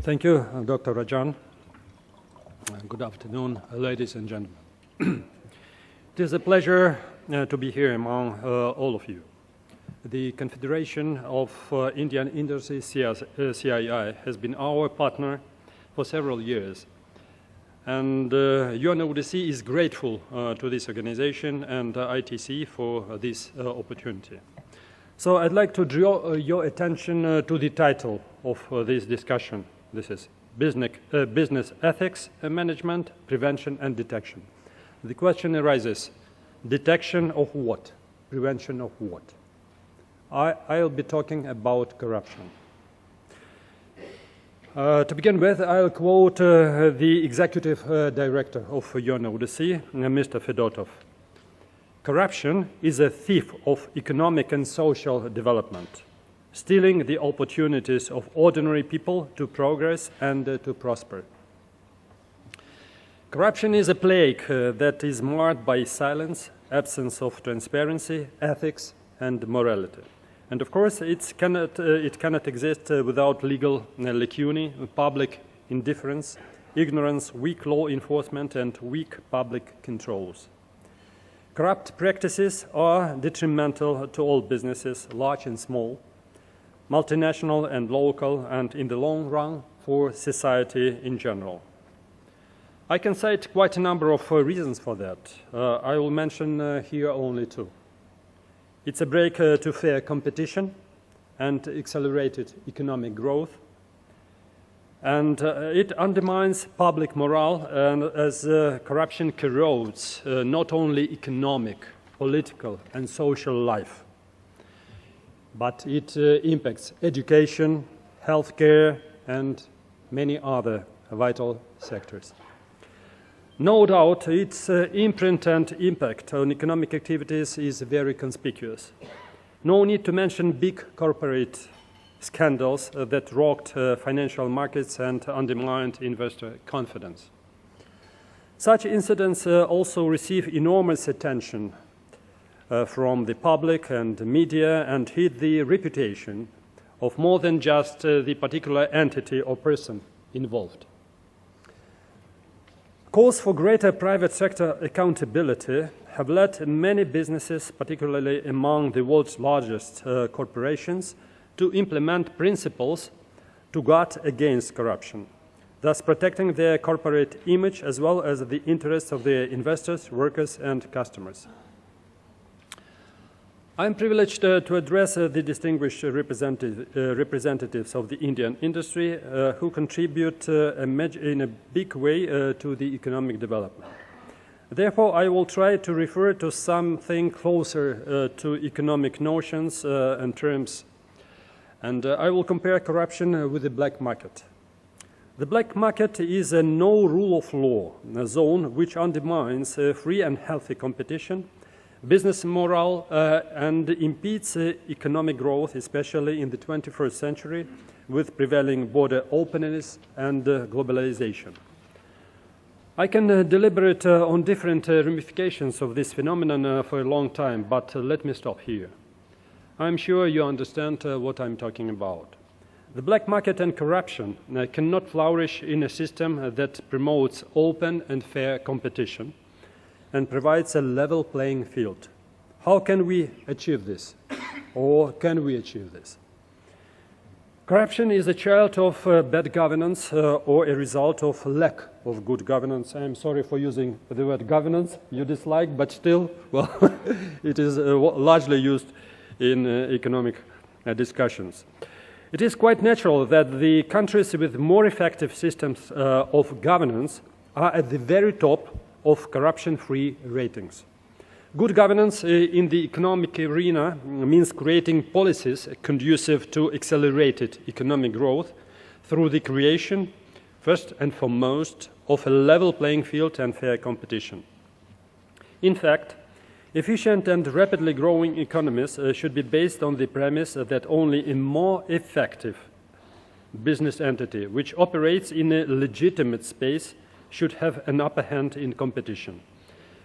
Thank you, Dr. Rajan. Good afternoon, ladies and gentlemen. It is a pleasure to be here among all of you. The Confederation of Indian Industry, CII, has been our partner for several years. And UNODC is grateful to this organization and ITC for this opportunity. So I'd like to draw your attention to the title of this discussion. This is Business Ethics, Management, Prevention and Detection. The question arises, detection of what? Prevention of what? I'll be talking about corruption. To begin with, I'll quote the Executive Director of UNODC, Mr. Fedotov. Corruption is a thief of economic and social development, stealing the opportunities of ordinary people to progress and to prosper. Corruption is a plague that is marred by silence, absence of transparency, ethics, and morality. And of course, it cannot exist without legal lacunae, public indifference, ignorance, weak law enforcement, and weak public controls. Corrupt practices are detrimental to all businesses, large and small, multinational and local, and in the long run, for society in general. I can cite quite a number of reasons for that. I will mention here only two. It's a break to fair competition and accelerated economic growth. And it undermines public morale as corruption corrodes not only economic, political, and social life, but it impacts education, healthcare, and many other vital sectors. No doubt, its imprint and impact on economic activities is very conspicuous. No need to mention big corporate scandals that rocked financial markets and undermined investor confidence. Such incidents also receive enormous attention from the public and the media and hit the reputation of more than just the particular entity or person involved. Calls for greater private sector accountability have led many businesses, particularly among the world's largest corporations, to implement principles to guard against corruption, thus protecting their corporate image as well as the interests of their investors, workers, and customers. I am privileged to address the distinguished representatives of the Indian industry who contribute in a big way to the economic development. Therefore, I will try to refer to something closer to economic notions and terms. And I will compare corruption with the black market. The black market is a no rule of law, a zone which undermines free and healthy competition, business morale, and impedes economic growth, especially in the 21st century, with prevailing border openness and globalization. I can deliberate on different ramifications of this phenomenon for a long time, but let me stop here. I'm sure you understand what I'm talking about. The black market and corruption cannot flourish in a system that promotes open and fair competition and provides a level playing field. How can we achieve this? Or can we achieve this? Corruption is a child of bad governance or a result of lack of good governance. I'm sorry for using the word governance you dislike, but still, well, it is largely used in economic discussions. It is quite natural that the countries with more effective systems of governance are at the very top of corruption-free ratings. Good governance in the economic arena means creating policies conducive to accelerated economic growth through the creation, first and foremost, of a level playing field and fair competition. In fact, efficient and rapidly growing economies should be based on the premise that only a more effective business entity which operates in a legitimate space should have an upper hand in competition.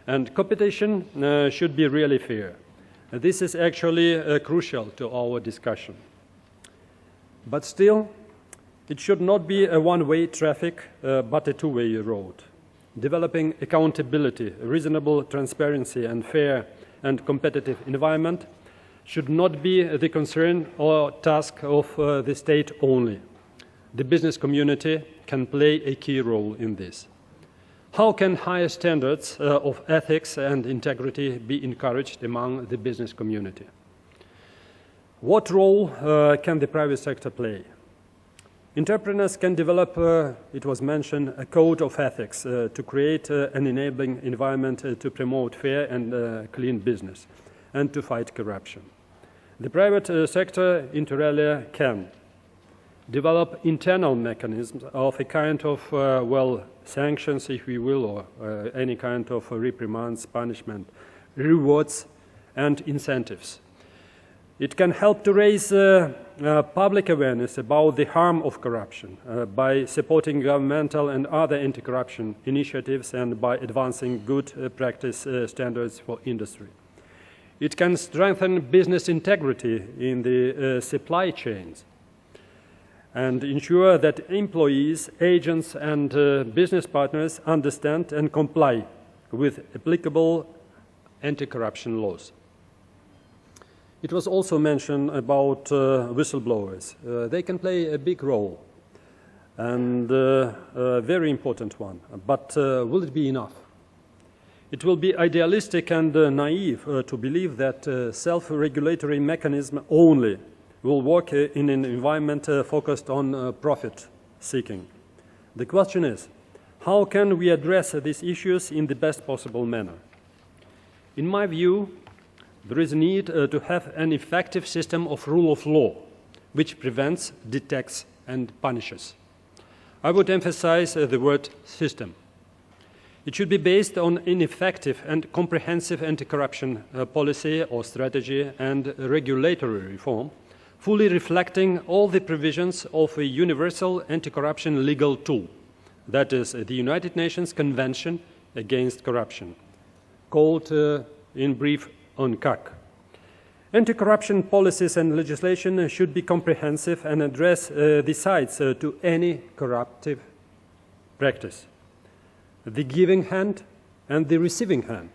And competition should be really fair. This is actually crucial to our discussion. But still, It should not be a one-way traffic, but a two-way road. Developing accountability, reasonable transparency, and fair and competitive environment should not be the concern or task of the state only. The business community can play a key role in this. How can higher standards of ethics and integrity be encouraged among the business community? What role can the private sector play? Entrepreneurs can develop, it was mentioned, a code of ethics to create an enabling environment to promote fair and clean business and to fight corruption. The private sector, inter alia, can develop internal mechanisms of a kind of, well, sanctions, if we will, or any kind of reprimands, punishment, rewards, and incentives. It can help to raise public awareness about the harm of corruption by supporting governmental and other anti-corruption initiatives and by advancing good practice standards for industry. It can strengthen business integrity in the supply chains and ensure that employees, agents, and business partners understand and comply with applicable anti-corruption laws. It was also mentioned about whistleblowers. They can play a big role and a very important one, but will it be enough? It will be idealistic and naive to believe that self-regulatory mechanism only will work in an environment focused on profit-seeking. The question is, how can we address these issues in the best possible manner? In my view, there is a need to have an effective system of rule of law, which prevents, detects, and punishes. I would emphasize the word system. It should be based on an effective and comprehensive anti-corruption policy or strategy and regulatory reform, fully reflecting all the provisions of a universal anti-corruption legal tool, that is, the United Nations Convention Against Corruption, called in brief UNCAC. Anti-corruption policies and legislation should be comprehensive and address the sides to any corruptive practice, the giving hand and the receiving hand,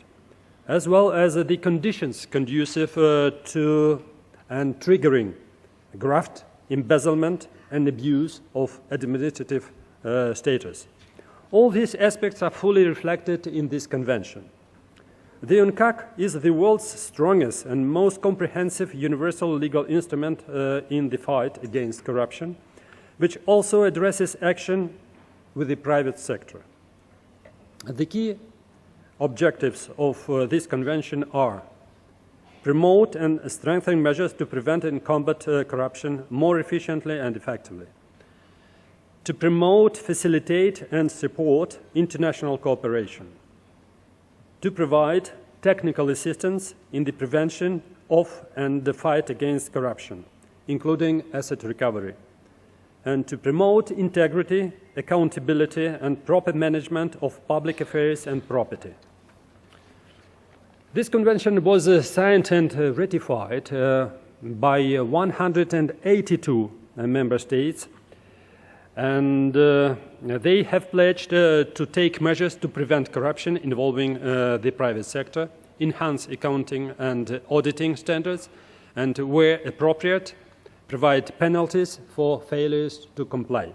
as well as the conditions conducive to and triggering graft, embezzlement, and abuse of administrative status. All these aspects are fully reflected in this convention. The UNCAC is the world's strongest and most comprehensive universal legal instrument in the fight against corruption, which also addresses action with the private sector. The key objectives of this convention are promote and strengthen measures to prevent and combat corruption more efficiently and effectively, to promote, facilitate, and support international cooperation, to provide technical assistance in the prevention of and the fight against corruption, including asset recovery, and to promote integrity, accountability, and proper management of public affairs and property. This convention was signed and ratified by 182 member states, and they have pledged to take measures to prevent corruption involving the private sector, enhance accounting and auditing standards, and where appropriate, provide penalties for failures to comply.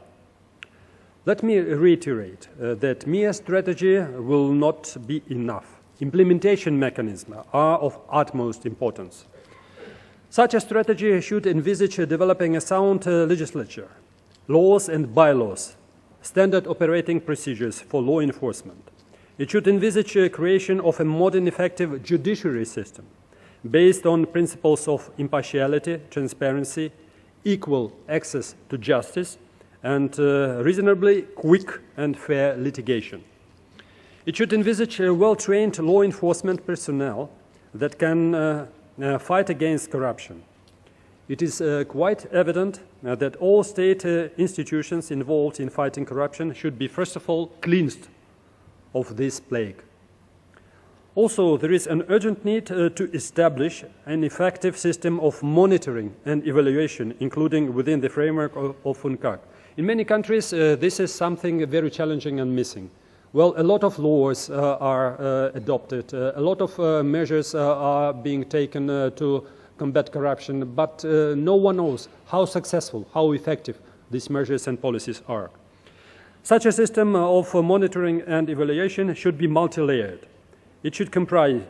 Let me reiterate that mere strategy will not be enough. Implementation mechanisms are of utmost importance. Such a strategy should envisage developing a sound legislature, laws and bylaws, standard operating procedures for law enforcement. It should envisage a creation of a modern, effective judiciary system based on principles of impartiality, transparency, equal access to justice, and reasonably quick and fair litigation. It should envisage well-trained law enforcement personnel that can fight against corruption. It is quite evident that all state institutions involved in fighting corruption should be, first of all, cleansed of this plague. Also, there is an urgent need to establish an effective system of monitoring and evaluation, including within the framework of UNCAC, In many countries, this is something very challenging and missing. Well, a lot of laws are adopted, a lot of measures are being taken to combat corruption, but no one knows how successful, how effective these measures and policies are. Such a system of monitoring and evaluation should be multi-layered. It should comprise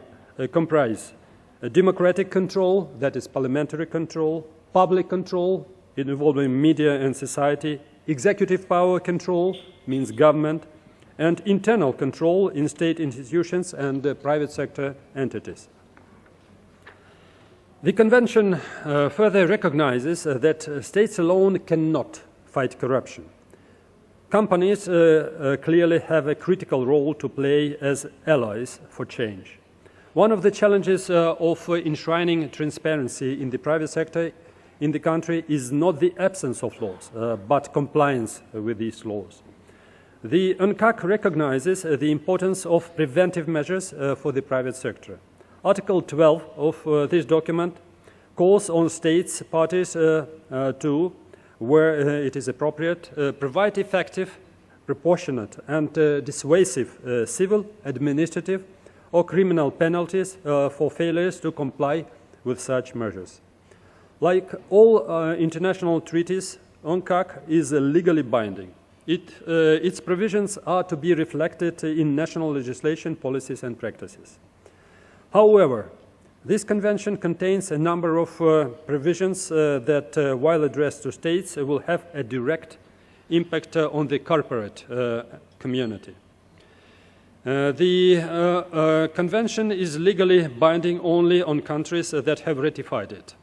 democratic control, that is parliamentary control, public control involving media and society, executive power control, means government, and internal control in state institutions and private sector entities. The Convention further recognizes that states alone cannot fight corruption. Companies clearly have a critical role to play as allies for change. One of the challenges of enshrining transparency in the private sector in the country is not the absence of laws, but compliance with these laws. The UNCAC recognizes the importance of preventive measures for the private sector. Article 12 of this document calls on states parties to, where it is appropriate, provide effective, proportionate and dissuasive civil, administrative or criminal penalties for failures to comply with such measures. Like all international treaties, UNCAC is legally binding. Its provisions are to be reflected in national legislation, policies and practices. However, this convention contains a number of provisions that, while addressed to states, will have a direct impact on the corporate community. The convention is legally binding only on countries that have ratified it,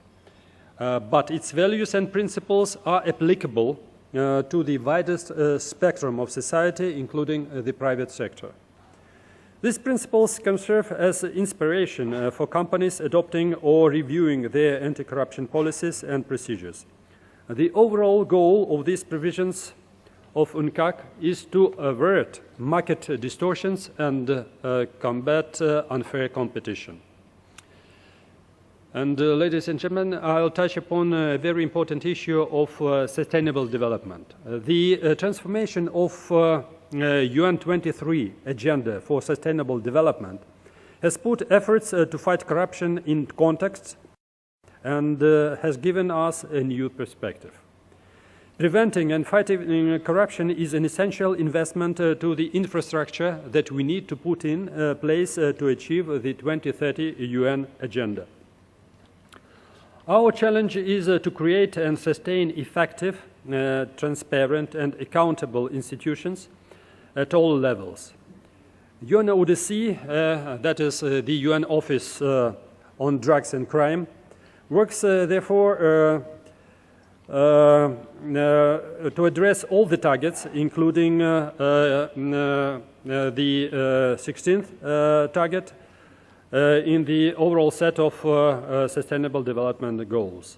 but its values and principles are applicable to the widest spectrum of society, including the private sector. These principles can serve as inspiration for companies adopting or reviewing their anti-corruption policies and procedures. The overall goal of these provisions of UNCAC is to avert market distortions and combat unfair competition. And ladies and gentlemen, I'll touch upon a very important issue of sustainable development. The transformation of UN 23 agenda for sustainable development has put efforts to fight corruption in context and has given us a new perspective. Preventing and fighting corruption is an essential investment to the infrastructure that we need to put in place to achieve the 2030 UN agenda. Our challenge is to create and sustain effective, transparent and accountable institutions at all levels. UNODC, that is the UN Office on Drugs and Crime, works therefore to address all the targets, including the 16th target in the overall set of sustainable development goals.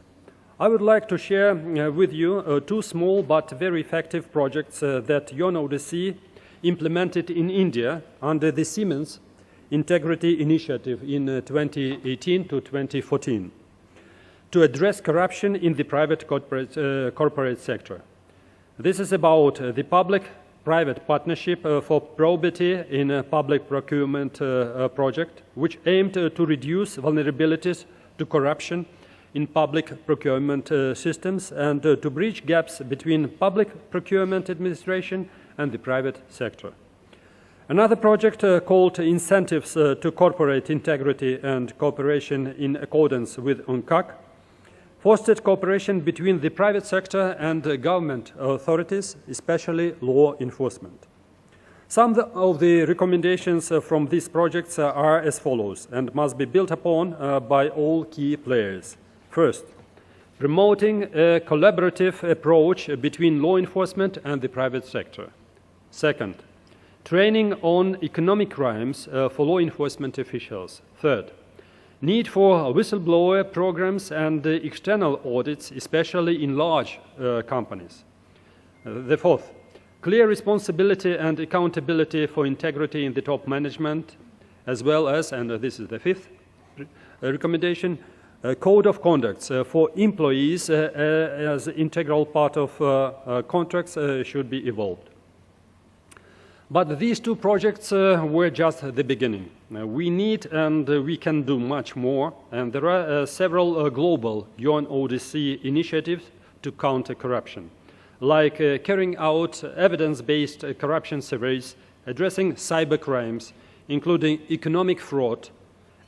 I would like to share with you two small but very effective projects that UNODC implemented in India under the Siemens Integrity Initiative in 2018 to 2014 to address corruption in the private corporate sector. This is about the public-private partnership for probity in a public procurement project, which aimed to reduce vulnerabilities to corruption in public procurement systems and to bridge gaps between public procurement administration and the private sector. Another project called Incentives to Corporate Integrity and Cooperation in accordance with UNCAC fostered cooperation between the private sector and government authorities, especially law enforcement. Some of the recommendations from these projects are as follows and must be built upon by all key players. First, promoting a collaborative approach between law enforcement and the private sector. Second, training on economic crimes for law enforcement officials. Third, need for whistleblower programs and external audits, especially in large companies. The fourth, clear responsibility and accountability for integrity in the top management, as well as, and this is the fifth recommendation, A code of conduct for employees as an integral part of contracts should be evolved. But these two projects were just the beginning. We need and we can do much more, and there are several global UNODC initiatives to counter corruption, like carrying out evidence-based corruption surveys, addressing cybercrimes, including economic fraud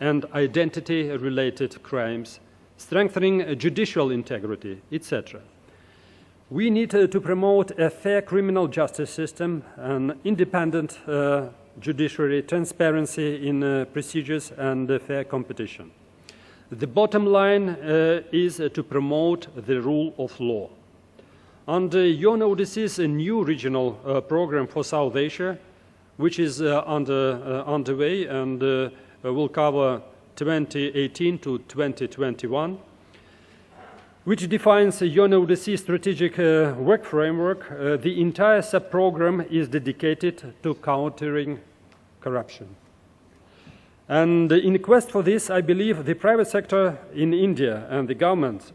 and identity-related crimes, strengthening judicial integrity, etc. We need to promote a fair criminal justice system, an independent judiciary, transparency in procedures, and fair competition. The bottom line is to promote the rule of law. Under UNODC's new regional program for South Asia, which is underway and will cover 2018 to 2021, which defines a UNODC strategic work framework, the entire sub-program is dedicated to countering corruption. And in the quest for this, I believe the private sector in India and the government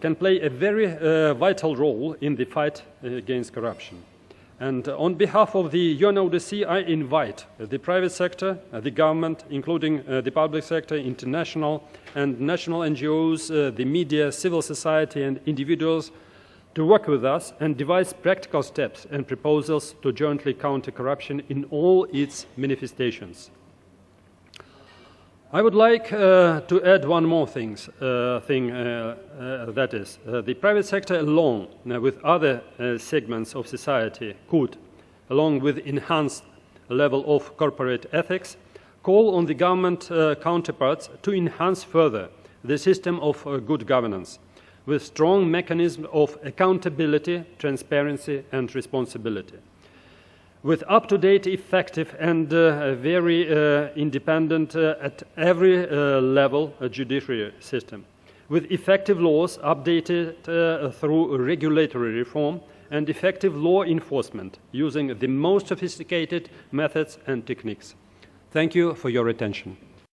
can play a very vital role in the fight against corruption. And on behalf of the UNODC, I invite the private sector, the government, including the public sector, international and national NGOs, the media, civil society, and individuals to work with us and devise practical steps and proposals to jointly counter corruption in all its manifestations. I would like to add one more thing, that is, the private sector along with other segments of society could, along with enhanced level of corporate ethics, call on the government counterparts to enhance further the system of good governance with strong mechanisms of accountability, transparency, and responsibility, with up-to-date, effective, and very independent at every level judiciary system, with effective laws updated through regulatory reform and effective law enforcement using the most sophisticated methods and techniques. Thank you for your attention.